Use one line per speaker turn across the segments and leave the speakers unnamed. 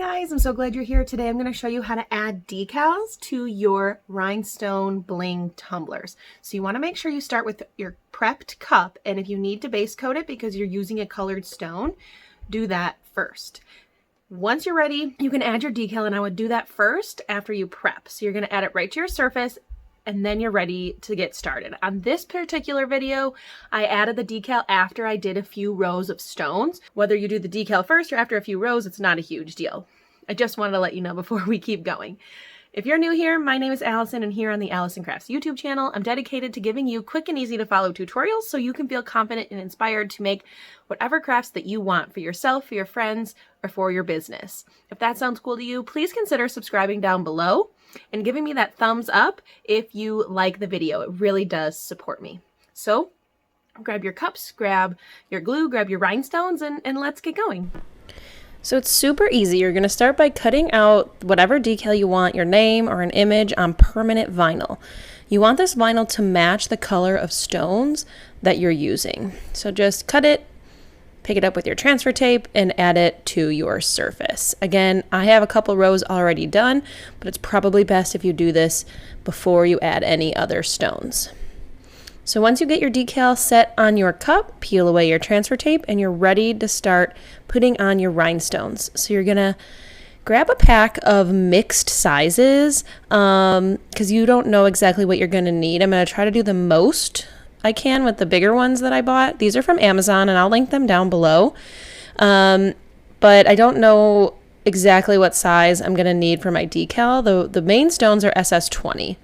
guys, I'm so glad you're here. Today I'm going to show you how to add decals to your Rhinestone Bling Tumblers. So you want to make sure you start with your prepped cup, and if you need to base coat it because you're using a colored stone, do that first. Once you're ready, you can add your decal, and I would do that first after you prep. So you're going to add it right to your surface, and then you're ready to get started. On this particular video, I added the decal after I did a few rows of stones. Whether you do the decal first or after a few rows, it's not a huge deal. I just wanted to let you know before we keep going. If you're new here, my name is Allison, and here on the Allison Crafts YouTube channel, I'm dedicated to giving you quick and easy to follow tutorials so you can feel confident and inspired to make whatever crafts that you want for yourself, for your friends, or for your business. If that sounds cool to you, please consider subscribing down below and giving me that thumbs up if you like the video. It really does support me. So grab your cups, grab your glue, grab your rhinestones, and let's get going.
So it's super easy. You're going to start by cutting out whatever decal you want, your name or an image, on permanent vinyl. You want this vinyl to match the color of stones that you're using. So just cut it, pick it up with your transfer tape, and add it to your surface. Again, I have a couple rows already done, but it's probably best if you do this before you add any other stones. So once you get your decal set on your cup, peel away your transfer tape, and you're ready to start putting on your rhinestones. So you're gonna grab a pack of mixed sizes because you don't know exactly what you're gonna need. I'm gonna try to do the most I can with the bigger ones that I bought. These are from Amazon, and I'll link them down below. But I don't know exactly what size I'm gonna need for my decal. The main stones are SS20.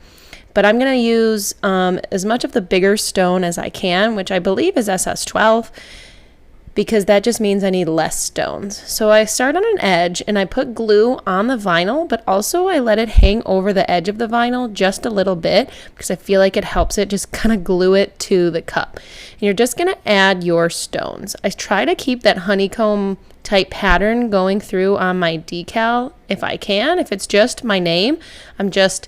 But I'm going to use as much of the bigger stone as I can, which I believe is SS12, because that just means I need less stones. So I start on an edge, and I put glue on the vinyl, but also I let it hang over the edge of the vinyl just a little bit because I feel like it helps it just kind of glue it to the cup. And you're just going to add your stones. I try to keep that honeycomb type pattern going through on my decal if I can. If it's just my name, I'm just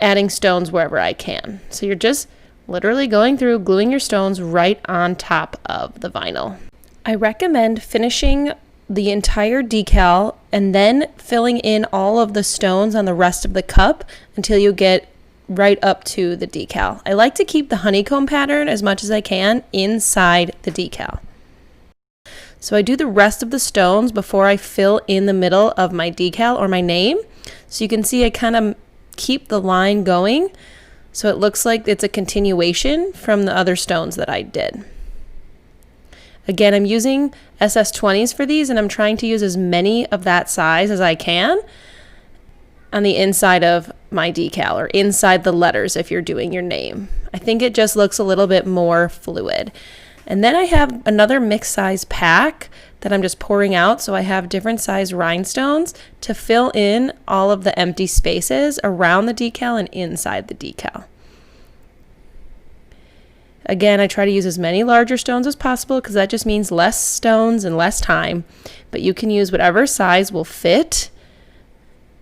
adding stones wherever I can. So you're just literally going through, gluing your stones right on top of the vinyl. I recommend finishing the entire decal and then filling in all of the stones on the rest of the cup until you get right up to the decal. I like to keep the honeycomb pattern as much as I can inside the decal. So I do the rest of the stones before I fill in the middle of my decal or my name. So you can see I kind of keep the line going so it looks like it's a continuation from the other stones that I did. Again, I'm using SS20s for these, and I'm trying to use as many of that size as I can on the inside of my decal, or inside the letters if you're doing your name. I think it just looks a little bit more fluid. And then I have another mixed size pack that I'm just pouring out, so I have different size rhinestones to fill in all of the empty spaces around the decal and inside the decal. Again, I try to use as many larger stones as possible because that just means less stones and less time, but you can use whatever size will fit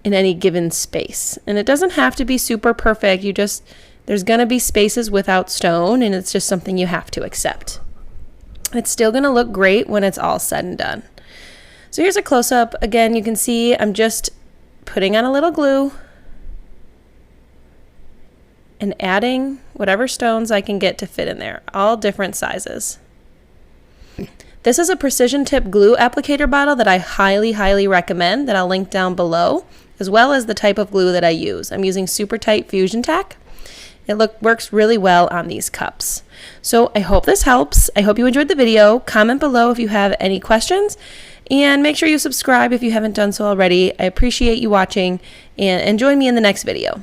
in any given space. And it doesn't have to be super perfect. There's going to be spaces without stone, and it's just something you have to accept. It's still going to look great when it's all said and done. So here's a close-up. Again, you can see I'm just putting on a little glue and adding whatever stones I can get to fit in there, all different sizes. This is a precision tip glue applicator bottle that I highly, highly recommend, that I'll link down below, as well as the type of glue that I use. I'm using super tight fusion tack. It works really well on these cups. So I hope this helps. I hope you enjoyed the video. Comment below if you have any questions, and make sure you subscribe if you haven't done so already. I appreciate you watching, and join me in the next video.